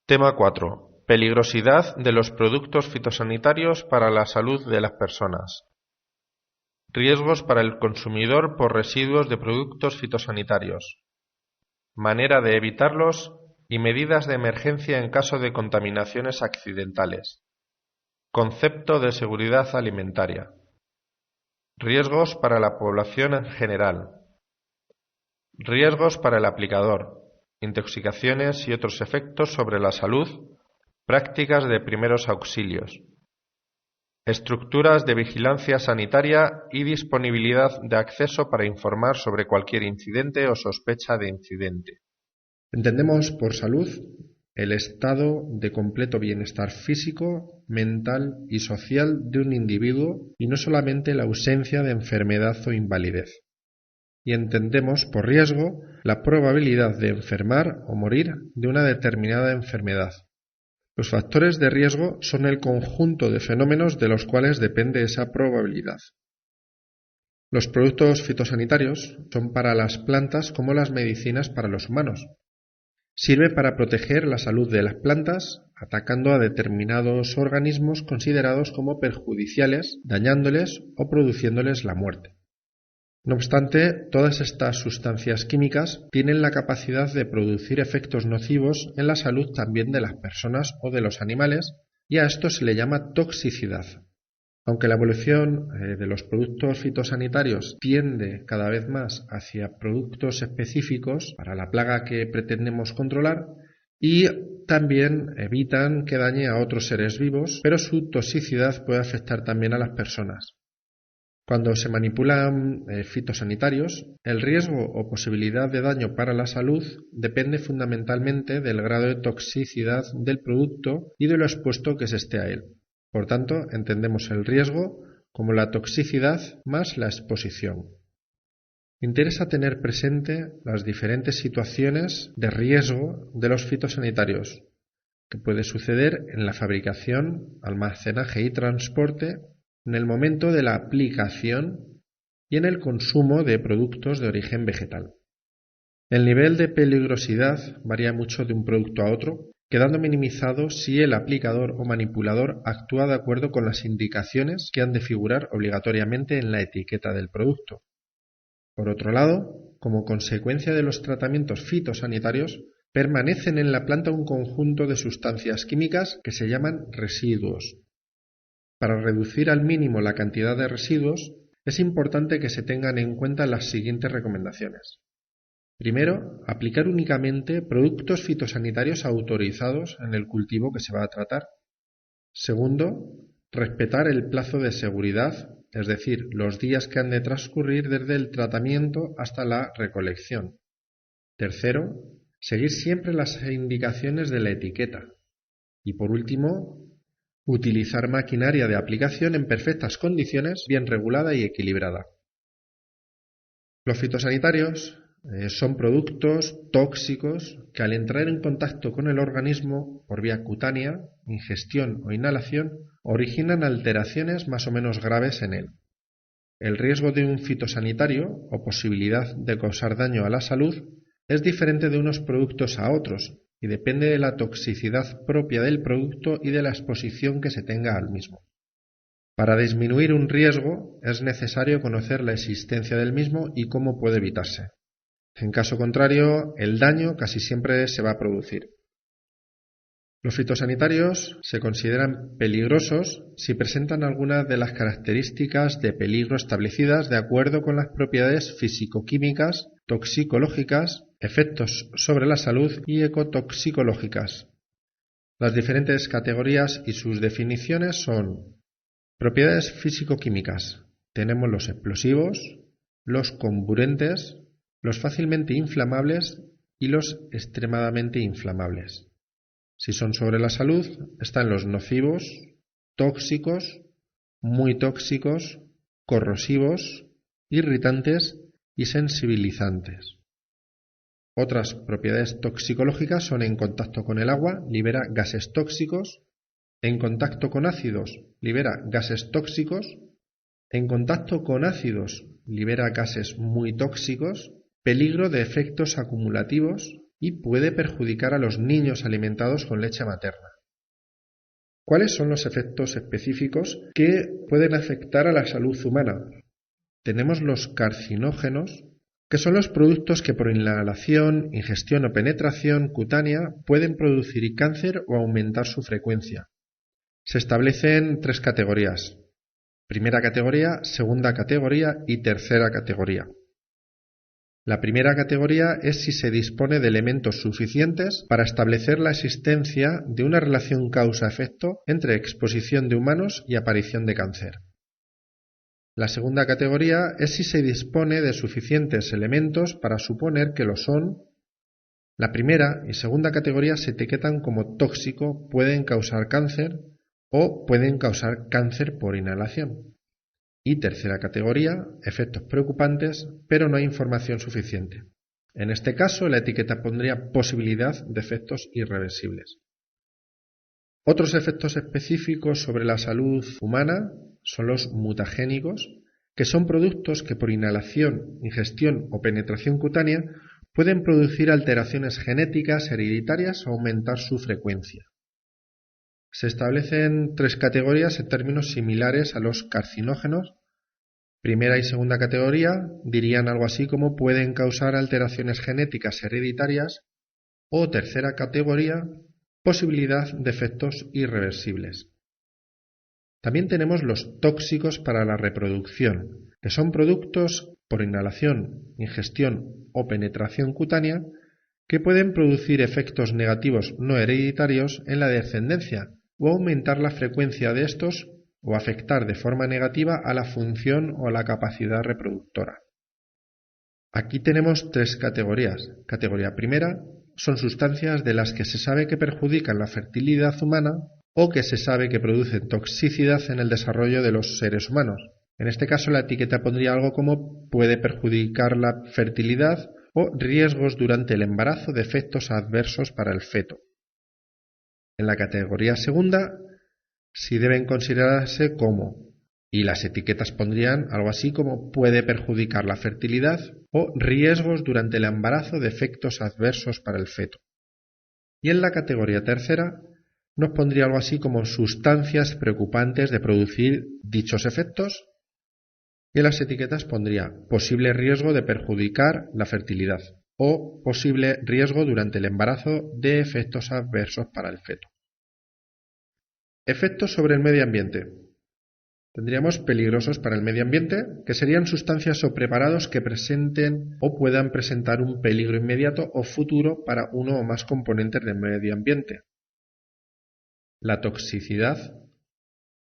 Tema 4. Peligrosidad de los productos fitosanitarios para la salud de las personas. Riesgos para el consumidor por residuos de productos fitosanitarios. Manera de evitarlos y medidas de emergencia en caso de contaminaciones accidentales. Concepto de seguridad alimentaria. Riesgos para la población en general. Riesgos para el aplicador. Intoxicaciones y otros efectos sobre la salud. Prácticas de primeros auxilios. Estructuras de vigilancia sanitaria y disponibilidad de acceso para informar sobre cualquier incidente o sospecha de incidente. Entendemos por salud el estado de completo bienestar físico, mental y social de un individuo y no solamente la ausencia de enfermedad o invalidez. Y entendemos por riesgo la probabilidad de enfermar o morir de una determinada enfermedad. Los factores de riesgo son el conjunto de fenómenos de los cuales depende esa probabilidad. Los productos fitosanitarios son para las plantas como las medicinas para los humanos. Sirve para proteger la salud de las plantas, atacando a determinados organismos considerados como perjudiciales, dañándoles o produciéndoles la muerte. No obstante, todas estas sustancias químicas tienen la capacidad de producir efectos nocivos en la salud también de las personas o de los animales, y a esto se le llama toxicidad. Aunque la evolución de los productos fitosanitarios tiende cada vez más hacia productos específicos para la plaga que pretendemos controlar, y también evitan que dañe a otros seres vivos, pero su toxicidad puede afectar también a las personas. Cuando se manipulan fitosanitarios, el riesgo o posibilidad de daño para la salud depende fundamentalmente del grado de toxicidad del producto y de lo expuesto que se esté a él. Por tanto, entendemos el riesgo como la toxicidad más la exposición. Interesa tener presente las diferentes situaciones de riesgo de los fitosanitarios, que puede suceder en la fabricación, almacenaje y transporte, en el momento de la aplicación y en el consumo de productos de origen vegetal. El nivel de peligrosidad varía mucho de un producto a otro, quedando minimizado si el aplicador o manipulador actúa de acuerdo con las indicaciones que han de figurar obligatoriamente en la etiqueta del producto. Por otro lado, como consecuencia de los tratamientos fitosanitarios, permanecen en la planta un conjunto de sustancias químicas que se llaman residuos. Para reducir al mínimo la cantidad de residuos, es importante que se tengan en cuenta las siguientes recomendaciones. Primero, aplicar únicamente productos fitosanitarios autorizados en el cultivo que se va a tratar. Segundo, respetar el plazo de seguridad, es decir, los días que han de transcurrir desde el tratamiento hasta la recolección. Tercero, seguir siempre las indicaciones de la etiqueta. Y por último, utilizar maquinaria de aplicación en perfectas condiciones, bien regulada y equilibrada. Los fitosanitarios son productos tóxicos que al entrar en contacto con el organismo por vía cutánea, ingestión o inhalación, originan alteraciones más o menos graves en él. El riesgo de un fitosanitario o posibilidad de causar daño a la salud es diferente de unos productos a otros y depende de la toxicidad propia del producto y de la exposición que se tenga al mismo. Para disminuir un riesgo es necesario conocer la existencia del mismo y cómo puede evitarse. En caso contrario, el daño casi siempre se va a producir. Los fitosanitarios se consideran peligrosos si presentan algunas de las características de peligro establecidas de acuerdo con las propiedades físico-químicas, toxicológicas, efectos sobre la salud y ecotoxicológicas. Las diferentes categorías y sus definiciones son: propiedades físico-químicas. Tenemos los explosivos, los comburentes, los fácilmente inflamables y los extremadamente inflamables. Si son sobre la salud, están los nocivos, tóxicos, muy tóxicos, corrosivos, irritantes y sensibilizantes. Otras propiedades toxicológicas son: en contacto con el agua, libera gases tóxicos; en contacto con ácidos, libera gases tóxicos; en contacto con ácidos, libera gases muy tóxicos; peligro de efectos acumulativos, y puede perjudicar a los niños alimentados con leche materna. ¿Cuáles son los efectos específicos que pueden afectar a la salud humana? Tenemos los carcinógenos, que son los productos que por inhalación, ingestión o penetración cutánea pueden producir cáncer o aumentar su frecuencia. Se establecen 3 categorías: primera categoría, segunda categoría y tercera categoría. La primera categoría es si se dispone de elementos suficientes para establecer la existencia de una relación causa-efecto entre exposición de humanos y aparición de cáncer. La segunda categoría es si se dispone de suficientes elementos para suponer que lo son. La primera y segunda categoría se etiquetan como tóxico, pueden causar cáncer o pueden causar cáncer por inhalación. Y tercera categoría, efectos preocupantes, pero no hay información suficiente. En este caso, la etiqueta pondría posibilidad de efectos irreversibles. Otros efectos específicos sobre la salud humana son los mutagénicos, que son productos que por inhalación, ingestión o penetración cutánea pueden producir alteraciones genéticas hereditarias o aumentar su frecuencia. Se establecen 3 categorías en términos similares a los carcinógenos. Primera y segunda categoría dirían algo así como pueden causar alteraciones genéticas hereditarias, o tercera categoría, posibilidad de efectos irreversibles. También tenemos los tóxicos para la reproducción, que son productos por inhalación, ingestión o penetración cutánea que pueden producir efectos negativos no hereditarios en la descendencia o aumentar la frecuencia de estos o afectar de forma negativa a la función o la capacidad reproductora. Aquí tenemos 3 categorías. Categoría primera son sustancias de las que se sabe que perjudican la fertilidad humana o que se sabe que producen toxicidad en el desarrollo de los seres humanos. En este caso la etiqueta pondría algo como puede perjudicar la fertilidad o riesgos durante el embarazo de efectos adversos para el feto. En la categoría segunda sí deben considerarse como, y las etiquetas pondrían algo así como puede perjudicar la fertilidad o riesgos durante el embarazo de efectos adversos para el feto. Y en la categoría tercera nos pondría algo así como sustancias preocupantes de producir dichos efectos, y en las etiquetas pondría posible riesgo de perjudicar la fertilidad o posible riesgo durante el embarazo de efectos adversos para el feto. Efectos sobre el medio ambiente. Tendríamos peligrosos para el medio ambiente, que serían sustancias o preparados que presenten o puedan presentar un peligro inmediato o futuro para uno o más componentes del medio ambiente. La toxicidad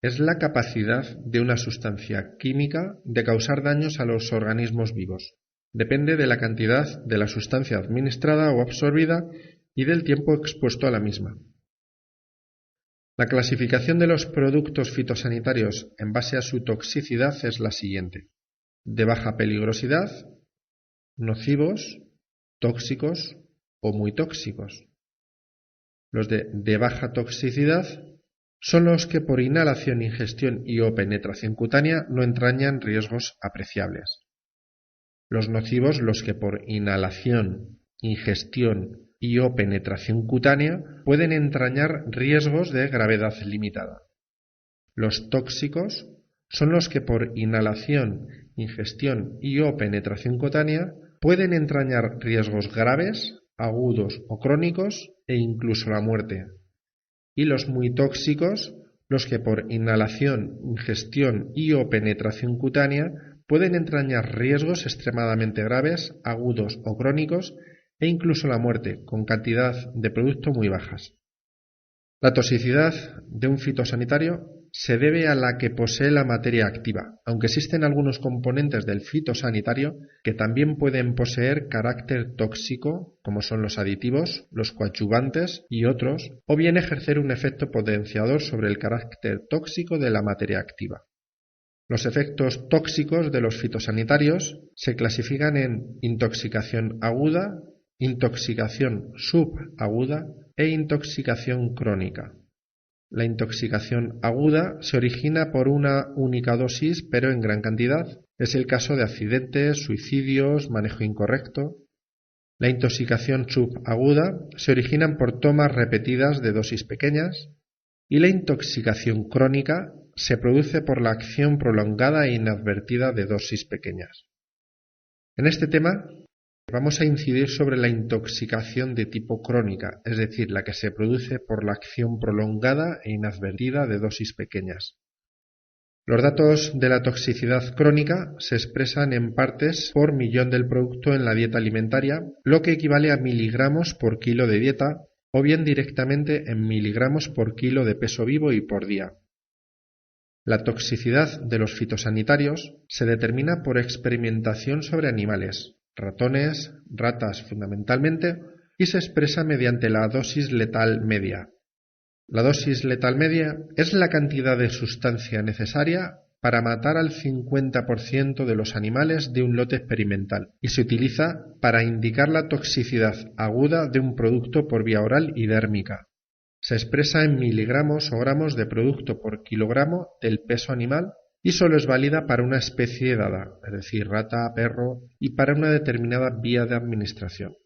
es la capacidad de una sustancia química de causar daños a los organismos vivos. Depende de la cantidad de la sustancia administrada o absorbida y del tiempo expuesto a la misma. La clasificación de los productos fitosanitarios en base a su toxicidad es la siguiente: de baja peligrosidad, nocivos, tóxicos o muy tóxicos. Los de baja toxicidad son los que por inhalación, ingestión y o penetración cutánea no entrañan riesgos apreciables. Los nocivos, los que por inhalación, ingestión y o penetración cutánea pueden entrañar riesgos de gravedad limitada. Los tóxicos son los que por inhalación, ingestión y o penetración cutánea pueden entrañar riesgos graves, agudos o crónicos e incluso la muerte. Y los muy tóxicos, los que por inhalación, ingestión y o penetración cutánea pueden entrañar riesgos extremadamente graves, agudos o crónicos e incluso la muerte, con cantidad de producto muy bajas. La toxicidad de un fitosanitario se debe a la que posee la materia activa, aunque existen algunos componentes del fitosanitario que también pueden poseer carácter tóxico, como son los aditivos, los coadyuvantes y otros, o bien ejercer un efecto potenciador sobre el carácter tóxico de la materia activa. Los efectos tóxicos de los fitosanitarios se clasifican en intoxicación aguda, intoxicación subaguda e intoxicación crónica. La intoxicación aguda se origina por una única dosis pero en gran cantidad. Es el caso de accidentes, suicidios, manejo incorrecto. La intoxicación subaguda se origina por tomas repetidas de dosis pequeñas y la intoxicación crónica se produce por la acción prolongada e inadvertida de dosis pequeñas. En este tema vamos a incidir sobre la intoxicación de tipo crónica, es decir, la que se produce por la acción prolongada e inadvertida de dosis pequeñas. Los datos de la toxicidad crónica se expresan en partes por millón del producto en la dieta alimentaria, lo que equivale a miligramos por kilo de dieta, o bien directamente en miligramos por kilo de peso vivo y por día. La toxicidad de los fitosanitarios se determina por experimentación sobre animales, ratones, ratas fundamentalmente, y se expresa mediante la dosis letal media. La dosis letal media es la cantidad de sustancia necesaria para matar al 50% de los animales de un lote experimental y se utiliza para indicar la toxicidad aguda de un producto por vía oral y dérmica. Se expresa en miligramos o gramos de producto por kilogramo del peso animal y solo es válida para una especie dada, es decir, rata, perro, y para una determinada vía de administración.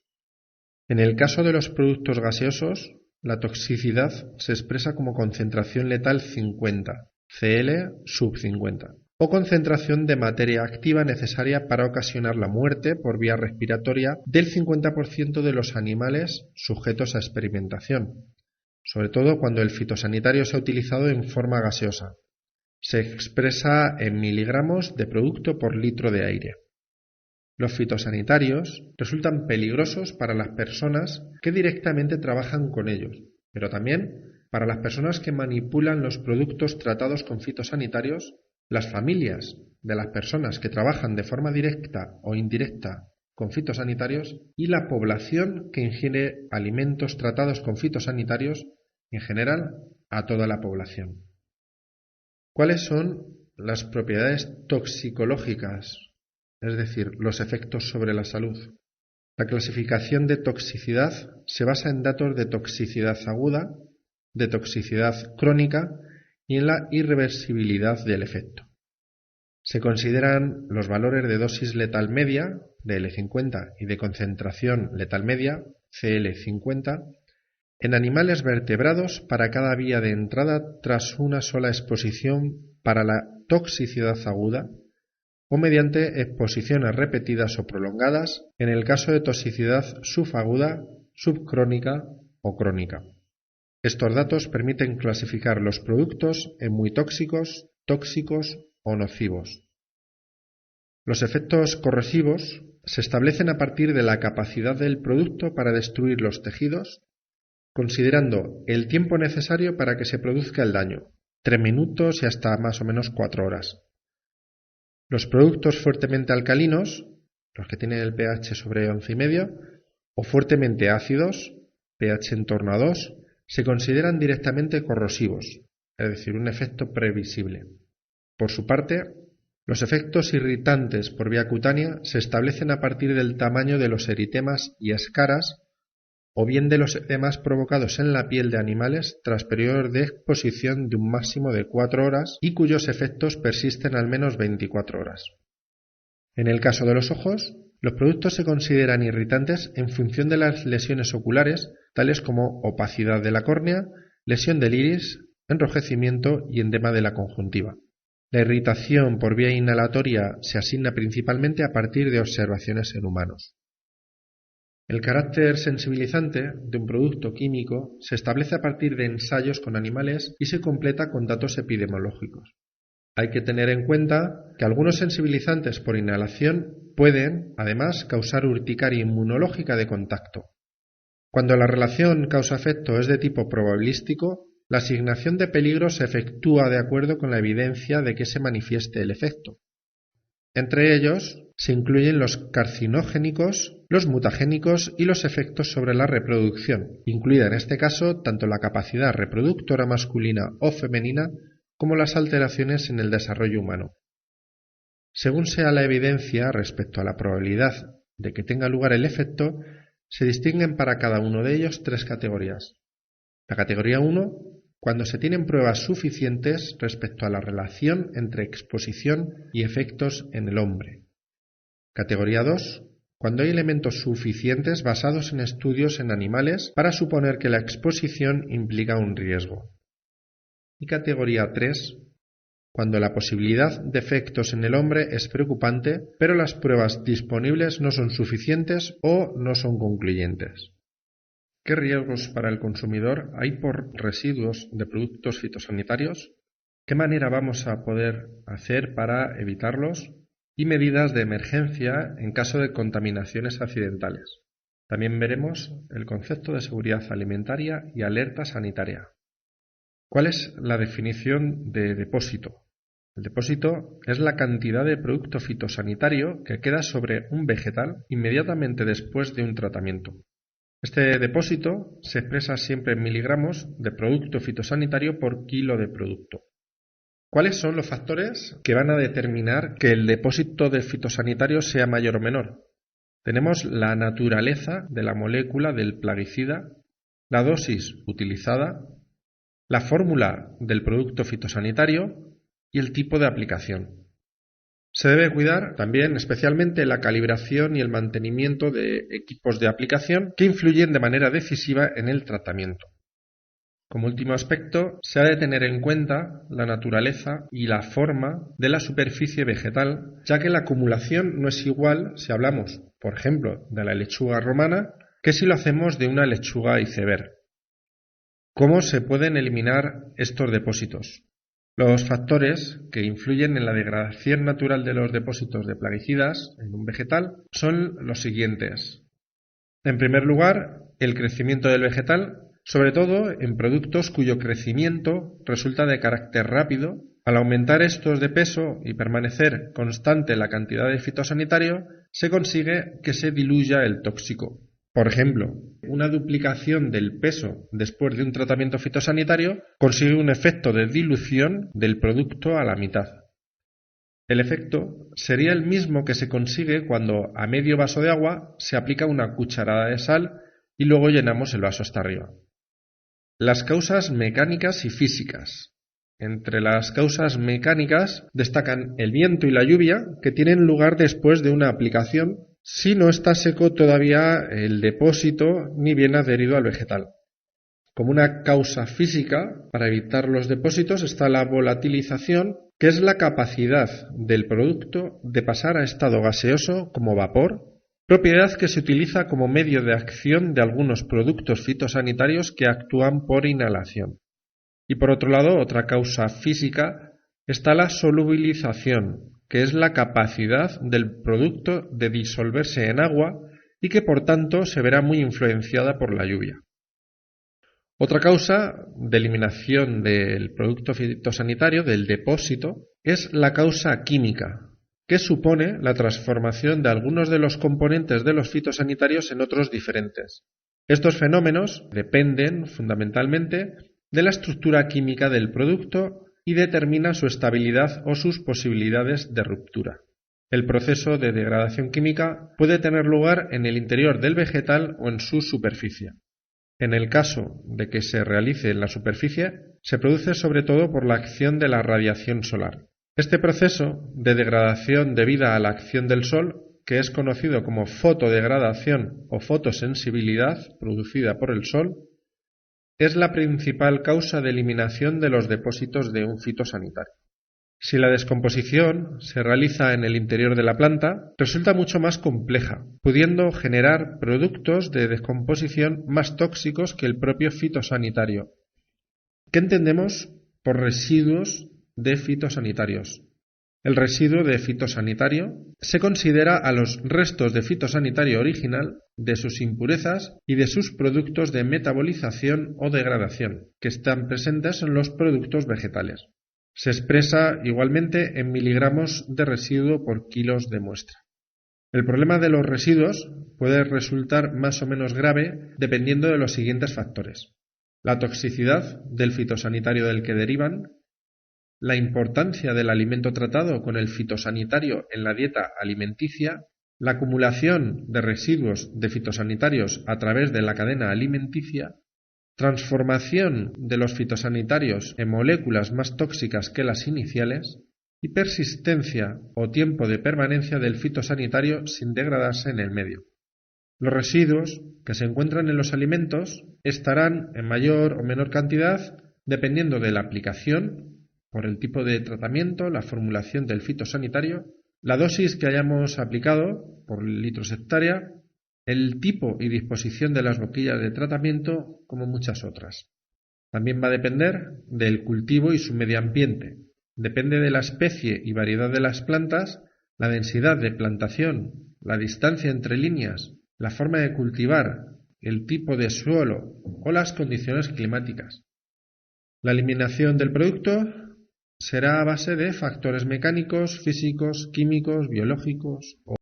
En el caso de los productos gaseosos, la toxicidad se expresa como concentración letal 50, Cl sub 50, o concentración de materia activa necesaria para ocasionar la muerte por vía respiratoria del 50% de los animales sujetos a experimentación, sobre todo cuando el fitosanitario se ha utilizado en forma gaseosa. Se expresa en miligramos de producto por litro de aire. Los fitosanitarios resultan peligrosos para las personas que directamente trabajan con ellos, pero también para las personas que manipulan los productos tratados con fitosanitarios, las familias de las personas que trabajan de forma directa o indirecta con fitosanitarios y la población que ingiere alimentos tratados con fitosanitarios, en general, a toda la población. ¿Cuáles son las propiedades toxicológicas? Es decir, los efectos sobre la salud. La clasificación de toxicidad se basa en datos de toxicidad aguda, de toxicidad crónica y en la irreversibilidad del efecto. Se consideran los valores de dosis letal media, DL50, y de concentración letal media, CL50, en animales vertebrados para cada vía de entrada tras una sola exposición para la toxicidad aguda, o mediante exposiciones repetidas o prolongadas en el caso de toxicidad subaguda, subcrónica o crónica. Estos datos permiten clasificar los productos en muy tóxicos, tóxicos o nocivos. Los efectos corrosivos se establecen a partir de la capacidad del producto para destruir los tejidos, considerando el tiempo necesario para que se produzca el daño, 3 minutos y hasta más o menos 4 horas. Los productos fuertemente alcalinos, los que tienen el pH sobre 11,5, o fuertemente ácidos, pH en torno a 2, se consideran directamente corrosivos, es decir, un efecto previsible. Por su parte, los efectos irritantes por vía cutánea se establecen a partir del tamaño de los eritemas y escaras o bien de los edemas provocados en la piel de animales tras periodos de exposición de un máximo de 4 horas y cuyos efectos persisten al menos 24 horas. En el caso de los ojos, los productos se consideran irritantes en función de las lesiones oculares, tales como opacidad de la córnea, lesión del iris, enrojecimiento y edema de la conjuntiva. La irritación por vía inhalatoria se asigna principalmente a partir de observaciones en humanos. El carácter sensibilizante de un producto químico se establece a partir de ensayos con animales y se completa con datos epidemiológicos. Hay que tener en cuenta que algunos sensibilizantes por inhalación pueden, además, causar urticaria inmunológica de contacto. Cuando la relación causa-efecto es de tipo probabilístico, la asignación de peligro se efectúa de acuerdo con la evidencia de que se manifieste el efecto. Entre ellos se incluyen los carcinogénicos, los mutagénicos y los efectos sobre la reproducción, incluida en este caso tanto la capacidad reproductora masculina o femenina como las alteraciones en el desarrollo humano. Según sea la evidencia respecto a la probabilidad de que tenga lugar el efecto, se distinguen para cada uno de ellos 3 categorías. La categoría 1, cuando se tienen pruebas suficientes respecto a la relación entre exposición y efectos en el hombre. Categoría 2, cuando hay elementos suficientes basados en estudios en animales para suponer que la exposición implica un riesgo. Y categoría 3, cuando la posibilidad de efectos en el hombre es preocupante, pero las pruebas disponibles no son suficientes o no son concluyentes. ¿Qué riesgos para el consumidor hay por residuos de productos fitosanitarios? ¿Qué manera vamos a poder hacer para evitarlos? Y medidas de emergencia en caso de contaminaciones accidentales. También veremos el concepto de seguridad alimentaria y alerta sanitaria. ¿Cuál es la definición de depósito? El depósito es la cantidad de producto fitosanitario que queda sobre un vegetal inmediatamente después de un tratamiento. Este depósito se expresa siempre en miligramos de producto fitosanitario por kilo de producto. ¿Cuáles son los factores que van a determinar que el depósito de fitosanitario sea mayor o menor? Tenemos la naturaleza de la molécula del plaguicida, la dosis utilizada, la fórmula del producto fitosanitario y el tipo de aplicación. Se debe cuidar también especialmente la calibración y el mantenimiento de equipos de aplicación que influyen de manera decisiva en el tratamiento. Como último aspecto, se ha de tener en cuenta la naturaleza y la forma de la superficie vegetal, ya que la acumulación no es igual si hablamos, por ejemplo, de la lechuga romana, que si lo hacemos de una lechuga iceberg. ¿Cómo se pueden eliminar estos depósitos? Los factores que influyen en la degradación natural de los depósitos de plaguicidas en un vegetal son los siguientes. En primer lugar, el crecimiento del vegetal, sobre todo en productos cuyo crecimiento resulta de carácter rápido. Al aumentar estos de peso y permanecer constante la cantidad de fitosanitario, se consigue que se diluya el tóxico. Por ejemplo, una duplicación del peso después de un tratamiento fitosanitario consigue un efecto de dilución del producto a la mitad. El efecto sería el mismo que se consigue cuando a medio vaso de agua se aplica una cucharada de sal y luego llenamos el vaso hasta arriba. Las causas mecánicas y físicas. Entre las causas mecánicas destacan el viento y la lluvia, que tienen lugar después de una aplicación si no está seco todavía el depósito ni bien adherido al vegetal. Como una causa física, para evitar los depósitos, está la volatilización, que es la capacidad del producto de pasar a estado gaseoso como vapor, propiedad que se utiliza como medio de acción de algunos productos fitosanitarios que actúan por inhalación. Y por otro lado, otra causa física está la solubilización, que es la capacidad del producto de disolverse en agua y que por tanto se verá muy influenciada por la lluvia. Otra causa de eliminación del producto fitosanitario, del depósito, es la causa química, que supone la transformación de algunos de los componentes de los fitosanitarios en otros diferentes. Estos fenómenos dependen fundamentalmente de la estructura química del producto y determina su estabilidad o sus posibilidades de ruptura. El proceso de degradación química puede tener lugar en el interior del vegetal o en su superficie. En el caso de que se realice en la superficie, se produce sobre todo por la acción de la radiación solar. Este proceso de degradación debida a la acción del sol, que es conocido como fotodegradación o fotosensibilidad producida por el sol, es la principal causa de eliminación de los depósitos de un fitosanitario. Si la descomposición se realiza en el interior de la planta, resulta mucho más compleja, pudiendo generar productos de descomposición más tóxicos que el propio fitosanitario. ¿Qué entendemos por residuos de fitosanitarios? El residuo de fitosanitario se considera a los restos de fitosanitario original, de sus impurezas y de sus productos de metabolización o degradación, que están presentes en los productos vegetales. Se expresa igualmente en miligramos de residuo por kilos de muestra. El problema de los residuos puede resultar más o menos grave dependiendo de los siguientes factores: la toxicidad del fitosanitario del que derivan, la importancia del alimento tratado con el fitosanitario en la dieta alimenticia, la acumulación de residuos de fitosanitarios a través de la cadena alimenticia, transformación de los fitosanitarios en moléculas más tóxicas que las iniciales, y persistencia o tiempo de permanencia del fitosanitario sin degradarse en el medio. Los residuos que se encuentran en los alimentos estarán en mayor o menor cantidad dependiendo de la aplicación, por el tipo de tratamiento, la formulación del fitosanitario, la dosis que hayamos aplicado por litros hectárea, el tipo y disposición de las boquillas de tratamiento, como muchas otras. También va a depender del cultivo y su medio ambiente. Depende de la especie y variedad de las plantas, la densidad de plantación, la distancia entre líneas, la forma de cultivar, el tipo de suelo o las condiciones climáticas. La eliminación del producto será a base de factores mecánicos, físicos, químicos, biológicos o